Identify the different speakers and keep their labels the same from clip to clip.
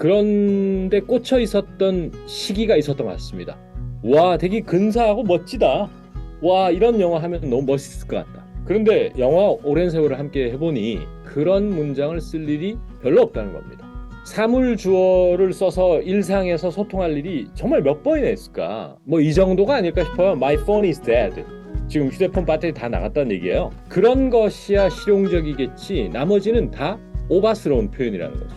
Speaker 1: 그런데 꽂혀 있었던 시기가 있었던 것 같습니다. 와, 되게 근사하고 멋지다. 와, 이런 영화 하면 너무 멋있을 것 같다. 그런데 영화 오랜 세월을 함께 해보니 그런 문장을 쓸 일이 별로 없다는 겁니다. 사물 주어를 써서 일상에서 소통할 일이 정말 몇 번이나 있을까? 뭐 이 정도가 아닐까 싶어요. My phone is dead. 지금 휴대폰 배터리 다 나갔다는 얘기예요. 그런 것이야 실용적이겠지. 나머지는 다 오바스러운 표현이라는 거죠.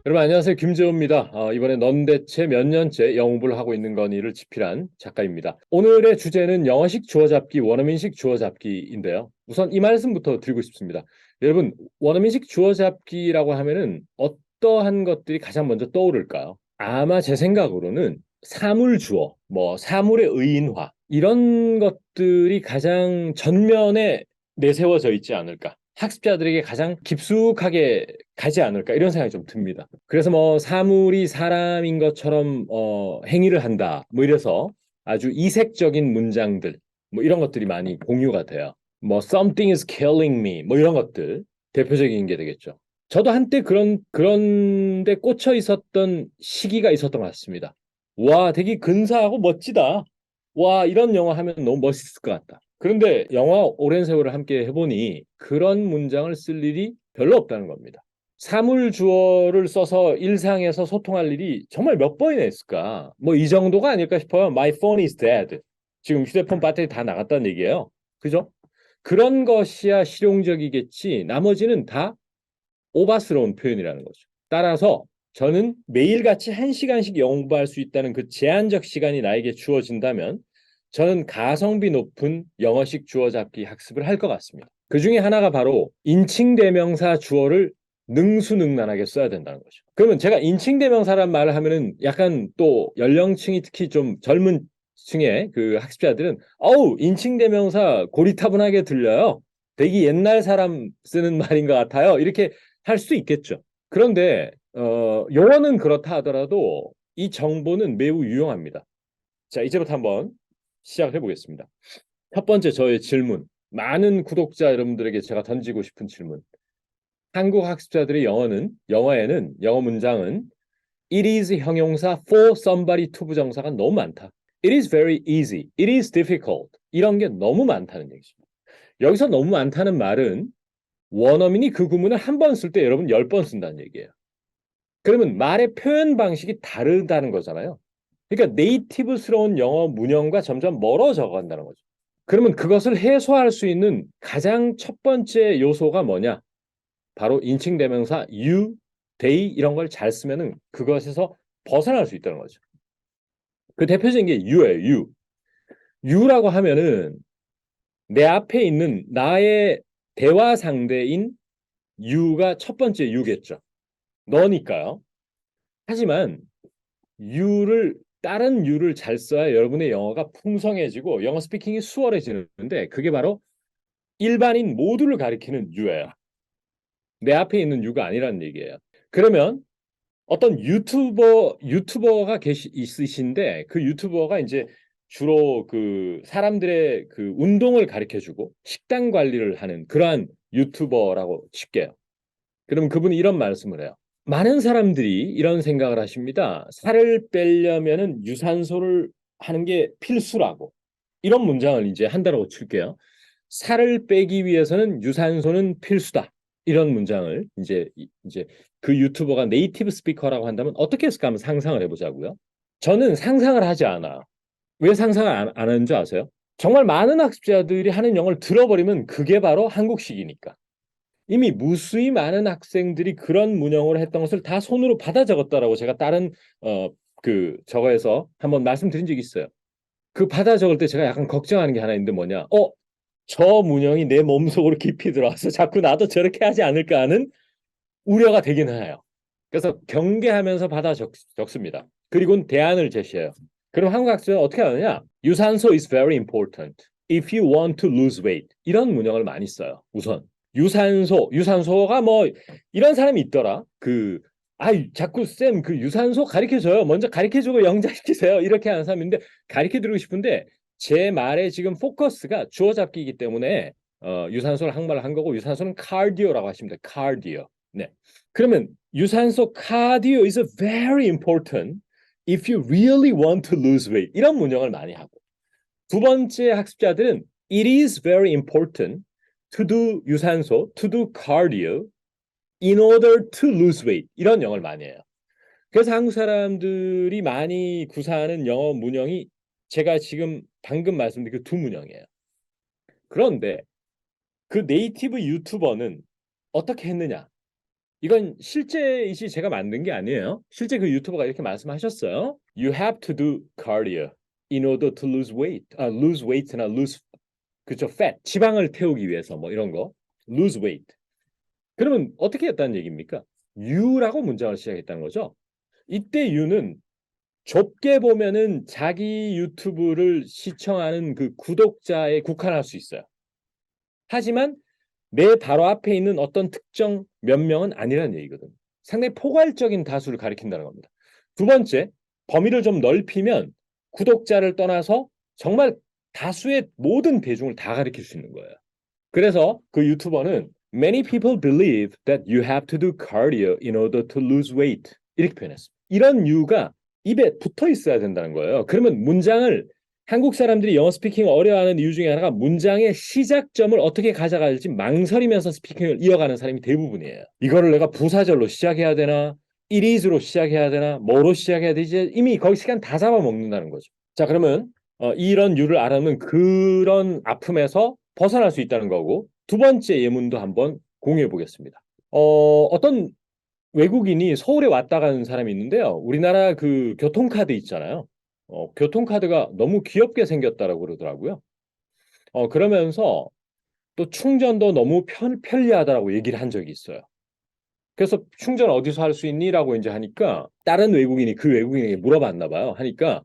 Speaker 1: 여러분 안녕하세요. 김재호입니다. 이번에 넌 대체 몇 년째 영업을 하고 있는 거니를 집필한 작가입니다. 오늘의 주제는 영어식 주어잡기, 원어민식 주어잡기인데요. 우선 이 말씀부터 드리고 싶습니다. 여러분, 원어민식 주어잡기라고 하면은 어떠한 것들이 가장 먼저 떠오를까요? 아마 제 생각으로는 사물 주어, 뭐 사물의 의인화 이런 것들이 가장 전면에 내세워져 있지 않을까. 학습자들에게 가장 깊숙하게 가지 않을까 이런 생각이 좀 듭니다. 그래서 뭐 사물이 사람인 것처럼 행위를 한다 뭐 이래서 아주 이색적인 문장들 뭐 이런 것들이 많이 공유가 돼요. 뭐 something is killing me 뭐 이런 것들 대표적인 게 되겠죠. 저도 한때 그런데 꽂혀 있었던 시기가 있었던 것 같습니다. 와, 되게 근사하고 멋지다. 와, 이런 영화 하면 너무 멋있을 것 같다. 그런데 영화 오랜 세월을 함께 해보니 그런 문장을 쓸 일이 별로 없다는 겁니다. 사물 주어를 써서 일상에서 소통할 일이 정말 몇 번이나 있을까? 뭐 이 정도가 아닐까 싶어요. My phone is dead. 지금 휴대폰 배터리 다 나갔다는 얘기예요. 그죠? 그런 것이야 실용적이겠지. 나머지는 다 오바스러운 표현이라는 거죠. 따라서 저는 매일같이 1시간씩 영어 공부할 수 있다는 그 제한적 시간이 나에게 주어진다면 저는 가성비 높은 영어식 주어 잡기 학습을 할 것 같습니다. 그 중에 하나가 바로 인칭대명사 주어를 능수능란하게 써야 된다는 거죠. 그러면 제가 인칭대명사란 말을 하면은 약간 또 연령층이 특히 좀 젊은 층의 그 학습자들은 어우, 인칭대명사 고리타분하게 들려요. 되게 옛날 사람 쓰는 말인 것 같아요. 이렇게 할 수 있겠죠. 그런데 용어는 그렇다 하더라도 이 정보는 매우 유용합니다. 자, 이제부터 한번 시작해 보겠습니다. 첫 번째 저의 질문. 많은 구독자 여러분들에게 제가 던지고 싶은 질문. 한국 학습자들의 영어에는 영어 문장은 it is 형용사 for somebody to 부정사가 너무 많다. It is very easy. It is difficult. 이런 게 너무 많다는 얘기입니다. 여기서 너무 많다는 말은 원어민이 그 구문을 한 번 쓸 때 여러분 10번 쓴다는 얘기예요. 그러면 말의 표현 방식이 다르다는 거잖아요. 그러니까 네이티브스러운 영어 문형과 점점 멀어져 간다는 거죠. 그러면 그것을 해소할 수 있는 가장 첫 번째 요소가 뭐냐? 바로 인칭대명사 you, they 이런 걸 잘 쓰면은 그것에서 벗어날 수 있다는 거죠. 그 대표적인 게 you예요. you. you라고 하면은 내 앞에 있는 나의 대화 상대인 you가 첫 번째 you겠죠. 너니까요. 하지만 you를 다른 you를 잘 써야 여러분의 영어가 풍성해지고 영어 스피킹이 수월해지는데 그게 바로 일반인 모두를 가리키는 you예요. 내 앞에 있는 you가 아니라는 얘기예요. 그러면 어떤 유튜버가 있으신데 그 유튜버가 이제 주로 그 사람들의 그 운동을 가르쳐주고 식단 관리를 하는 그러한 유튜버라고 칠게요. 그럼 그분이 이런 말씀을 해요. 많은 사람들이 이런 생각을 하십니다. 살을 빼려면은 유산소를 하는 게 필수라고. 이런 문장을 이제 한다고 칠게요. 살을 빼기 위해서는 유산소는 필수다. 이런 문장을 이제 그 유튜버가 네이티브 스피커라고 한다면 어떻게 했을까 한번 상상을 해보자고요. 저는 상상을 하지 않아요. 왜 상상을 안 하는 줄 아세요? 정말 많은 학습자들이 하는 영어를 들어버리면 그게 바로 한국식이니까. 이미 무수히 많은 학생들이 그런 문형을 했던 것을 다 손으로 받아 적었다라고 제가 다른 그 저거에서 한번 말씀드린 적이 있어요. 그 받아 적을 때 제가 약간 걱정하는 게 하나 있는데 뭐냐? 저 문형이 내 몸속으로 깊이 들어와서 자꾸 나도 저렇게 하지 않을까 하는 우려가 되긴 해요. 그래서 경계하면서 받아 적습니다. 그리고 대안을 제시해요. 그럼 한국 학생은 어떻게 하느냐? 유산소 is very important if you want to lose weight. 이런 문형을 많이 써요. 우선 유산소가 뭐 이런 사람이 있더라. 자꾸 쌤 그 유산소 가르쳐줘요. 먼저 가르쳐주고 영작시키세요. 이렇게 하는 사람인데 가르쳐드리고 싶은데 제 말에 지금 포커스가 주어 잡기이기 때문에 유산소를 한말을 한 거고 유산소는 카디오라고 하십니다. 카디오. 네. 그러면 유산소 cardio is very important if you really want to lose weight. 이런 문장을 많이 하고. 두 번째 학습자들은 it is very important to do 유산소, to do cardio in order to lose weight. 이런 영어를 많이 해요. 그래서 한국 사람들이 많이 구사하는 영어 문형이 제가 지금 방금 말씀드린 그 두 문형이에요. 그런데 그 네이티브 유튜버는 어떻게 했느냐? 이건 실제이시 제가 만든 게 아니에요. 실제 그 유튜버가 이렇게 말씀하셨어요. You have to do cardio in order to lose weight. lose weight나 lose 그죠? fat, 지방을 태우기 위해서 뭐 이런 거. lose weight. 그러면 어떻게 했다는 얘기입니까? you라고 문장을 시작했다는 거죠. 이때 you는 좁게 보면은 자기 유튜브를 시청하는 그 구독자에 국한할 수 있어요. 하지만 내 바로 앞에 있는 어떤 특정 몇 명은 아니라는 얘기거든. 상당히 포괄적인 다수를 가리킨다는 겁니다. 두 번째, 범위를 좀 넓히면 구독자를 떠나서 정말 다수의 모든 대중을 다 가리킬 수 있는 거예요. 그래서 그 유튜버는 Many people believe that you have to do cardio in order to lose weight. 이렇게 표현했습니다. 이런 이유가 입에 붙어 있어야 된다는 거예요. 그러면 문장을 한국 사람들이 영어 스피킹을 어려워하는 이유 중에 하나가 문장의 시작점을 어떻게 가져갈지 망설이면서 스피킹을 이어가는 사람이 대부분이에요. 이거를 내가 부사절로 시작해야 되나? it is로 시작해야 되나? 뭐로 시작해야 되지? 이미 거기 시간 다 잡아먹는다는 거죠. 자, 그러면 이런 이유를 알아면 그런 아픔에서 벗어날 수 있다는 거고 두 번째 예문도 한번 공유해 보겠습니다. 어떤 외국인이 서울에 왔다 가는 사람이 있는데요. 우리나라 그 교통카드 있잖아요. 교통카드가 너무 귀엽게 생겼다라고 그러더라고요. 그러면서 또 충전도 너무 편리하다라고 얘기를 한 적이 있어요. 그래서 충전 어디서 할 수 있니?라고 이제 하니까 다른 외국인이 그 외국인에게 물어봤나 봐요. 하니까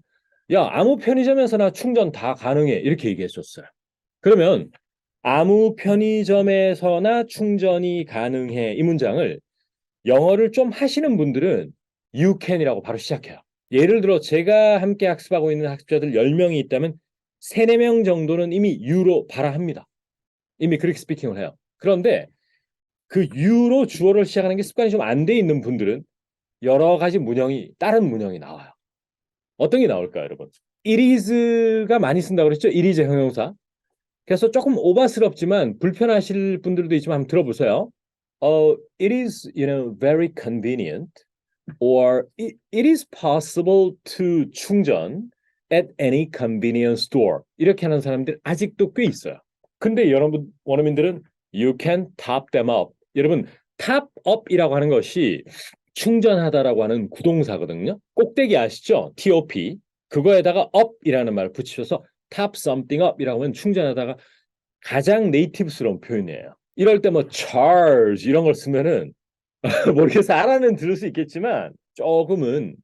Speaker 1: 야, 아무 편의점에서나 충전 다 가능해. 이렇게 얘기했었어요. 그러면 아무 편의점에서나 충전이 가능해. 이 문장을 영어를 좀 하시는 분들은 you can이라고 바로 시작해요. 예를 들어 제가 함께 학습하고 있는 학습자들 10명이 있다면 3, 4명 정도는 이미 you로 발화합니다. 이미 그렇게 스피킹을 해요. 그런데 그 you로 주어를 시작하는 게 습관이 좀 안 돼 있는 분들은 여러 가지 문형이 다른 문형이 나와요. 어떤 게 나올까요, 여러분? it is가 많이 쓴다고 그랬죠? it is 형용사. 그래서 조금 오바스럽지만 불편하실 분들도 있지만 한번 들어보세요. It is, very convenient, or it is possible to 충전 at any convenience store. 이렇게 하는 사람들 아직도 꽤 있어요. 근데 여러분 원어민들은 you can top them up. 여러분 top up이라고 하는 것이 충전하다라고 하는 구동사거든요. 꼭대기 아시죠? top. 그거에다가 up이라는 말을 붙이셔서 top something up이라고 하면 충전하다가 가장 네이티브스러운 표현이에요. 이럴 때 뭐 charge 이런 걸 쓰면은 모르겠어 알아는 들을 수 있겠지만 조금은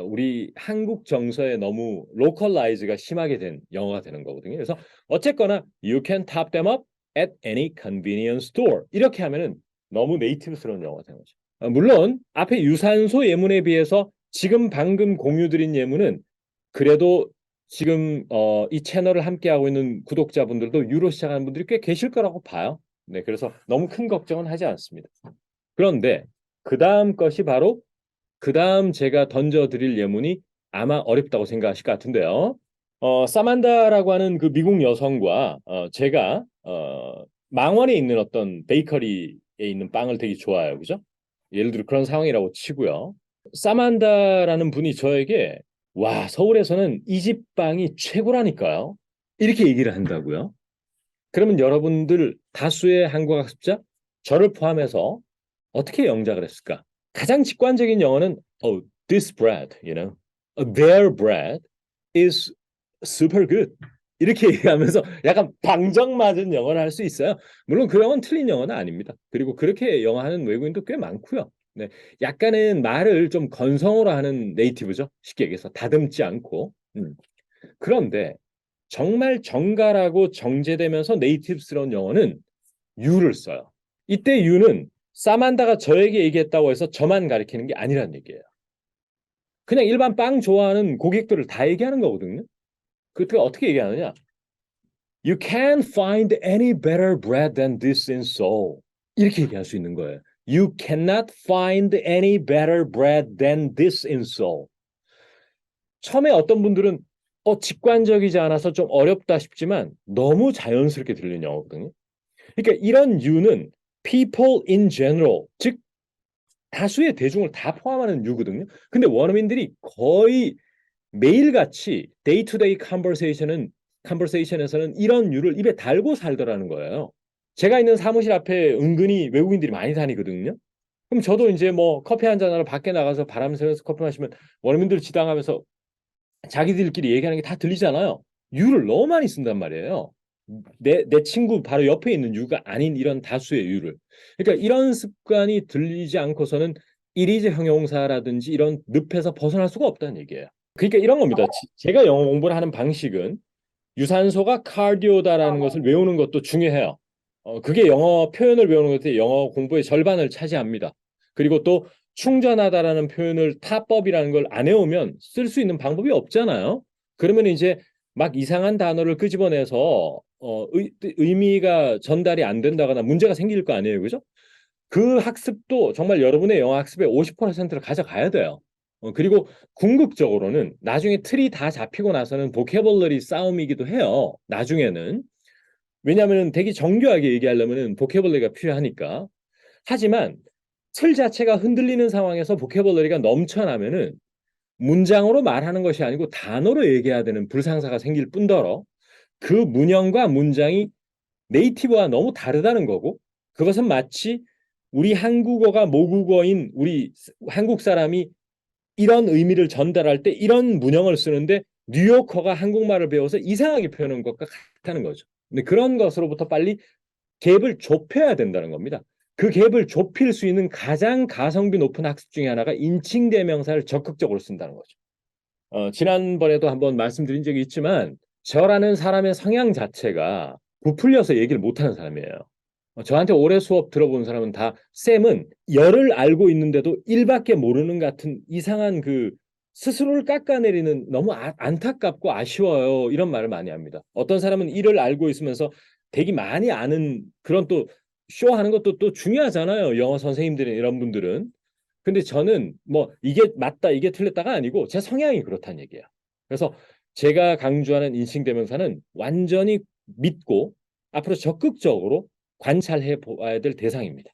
Speaker 1: 우리 한국 정서에 너무 로컬라이즈가 심하게 된 영어가 되는 거거든요. 그래서 어쨌거나 you can top them up at any convenience store 이렇게 하면은 너무 네이티브스러운 영어가 되는 거죠. 물론 앞에 유산소 예문에 비해서 지금 방금 공유드린 예문은 그래도 지금 이 채널을 함께하고 있는 구독자분들도 유로 시작하는 분들이 꽤 계실 거라고 봐요. 네, 그래서 너무 큰 걱정은 하지 않습니다. 그런데 그 다음 것이 바로 그 다음 제가 던져드릴 예문이 아마 어렵다고 생각하실 것 같은데요. 사만다라고 하는 그 미국 여성과 제가 망원에 있는 어떤 베이커리에 있는 빵을 되게 좋아해요. 그죠? 예를 들어 그런 상황이라고 치고요. 사만다라는 분이 저에게 와, 서울에서는 이 집 빵이 최고라니까요. 이렇게 얘기를 한다고요. 그러면 여러분들 다수의 한국 학습자, 저를 포함해서 어떻게 영작을 했을까? 가장 직관적인 영어는 this bread, their bread is super good. 이렇게 얘기하면서 약간 방정맞은 영어를 할 수 있어요. 물론 그 영어는 틀린 영어는 아닙니다. 그리고 그렇게 영어 하는 외국인도 꽤 많고요. 네, 약간은 말을 좀 건성으로 하는 네이티브죠. 쉽게 얘기해서 다듬지 않고. 그런데 정말 정갈하고 정제되면서 네이티브스러운 영어는 you를 써요. 이때 you는 사만다가 저에게 얘기했다고 해서 저만 가리키는 게 아니란 얘기예요. 그냥 일반 빵 좋아하는 고객들을 다 얘기하는 거거든요. 그때 어떻게 얘기하느냐? You can't find any better bread than this in Seoul. 이렇게 얘기할 수 있는 거예요. You cannot find any better bread than this in Seoul. 처음에 어떤 분들은 직관적이지 않아서 좀 어렵다 싶지만 너무 자연스럽게 들리는 영어거든요. 그러니까 이런 유는 people in general, 즉 다수의 대중을 다 포함하는 유거든요. 근데 원어민들이 거의 매일같이 데이투데이 컨버세이션에서는 이런 유를 입에 달고 살더라는 거예요. 제가 있는 사무실 앞에 은근히 외국인들이 많이 다니거든요. 그럼 저도 이제 뭐 커피 한 잔하러 밖에 나가서 바람 쐬면서 커피 마시면 원어민들 지당하면서 자기들끼리 얘기하는 게 다 들리잖아요. 유를 너무 많이 쓴단 말이에요. 내 친구 바로 옆에 있는 유가 아닌 이런 다수의 유를. 그러니까 이런 습관이 들리지 않고서는 일이제 형용사라든지 이런 늪에서 벗어날 수가 없다는 얘기예요. 그러니까 이런 겁니다. 제가 영어 공부를 하는 방식은 유산소가 카디오다라는 것을 외우는 것도 중요해요. 그게 영어 표현을 외우는 것도 영어 공부의 절반을 차지합니다. 그리고 또 충전하다라는 표현을 타법이라는 걸 안 외우면 쓸 수 있는 방법이 없잖아요. 그러면 이제 막 이상한 단어를 끄집어내서 의미가 전달이 안 된다거나 문제가 생길 거 아니에요. 그죠? 그 학습도 정말 여러분의 영어 학습의 50%를 가져가야 돼요. 그리고 궁극적으로는 나중에 틀이 다 잡히고 나서는 보캐블러리 싸움이기도 해요. 나중에는. 왜냐하면 되게 정교하게 얘기하려면 보캐블러리가 필요하니까. 하지만 틀 자체가 흔들리는 상황에서 보캐블러리가 넘쳐나면은 문장으로 말하는 것이 아니고 단어로 얘기해야 되는 불상사가 생길 뿐더러 그 문형과 문장이 네이티브와 너무 다르다는 거고 그것은 마치 우리 한국어가 모국어인 우리 한국 사람이 이런 의미를 전달할 때 이런 문형을 쓰는데 뉴요커가 한국말을 배워서 이상하게 표현한 것과 같다는 거죠. 근데 그런 것으로부터 빨리 갭을 좁혀야 된다는 겁니다. 그 갭을 좁힐 수 있는 가장 가성비 높은 학습 중에 하나가 인칭 대명사를 적극적으로 쓴다는 거죠. 지난번에도 한번 말씀드린 적이 있지만 저라는 사람의 성향 자체가 부풀려서 얘기를 못하는 사람이에요. 저한테 오래 수업 들어본 사람은 다 쌤은 열을 알고 있는데도 일밖에 모르는 같은 이상한 그 스스로를 깎아내리는 너무 안타깝고 아쉬워요. 이런 말을 많이 합니다. 어떤 사람은 일을 알고 있으면서 되게 많이 아는 그런 또 쇼하는 것도 또 중요하잖아요. 영어 선생님들이 이런 분들은. 근데 저는 뭐 이게 맞다 이게 틀렸다가 아니고 제 성향이 그렇다는 얘기예요. 그래서 제가 강조하는 인칭대명사는 완전히 믿고 앞으로 적극적으로 관찰해 보아야 될 대상입니다.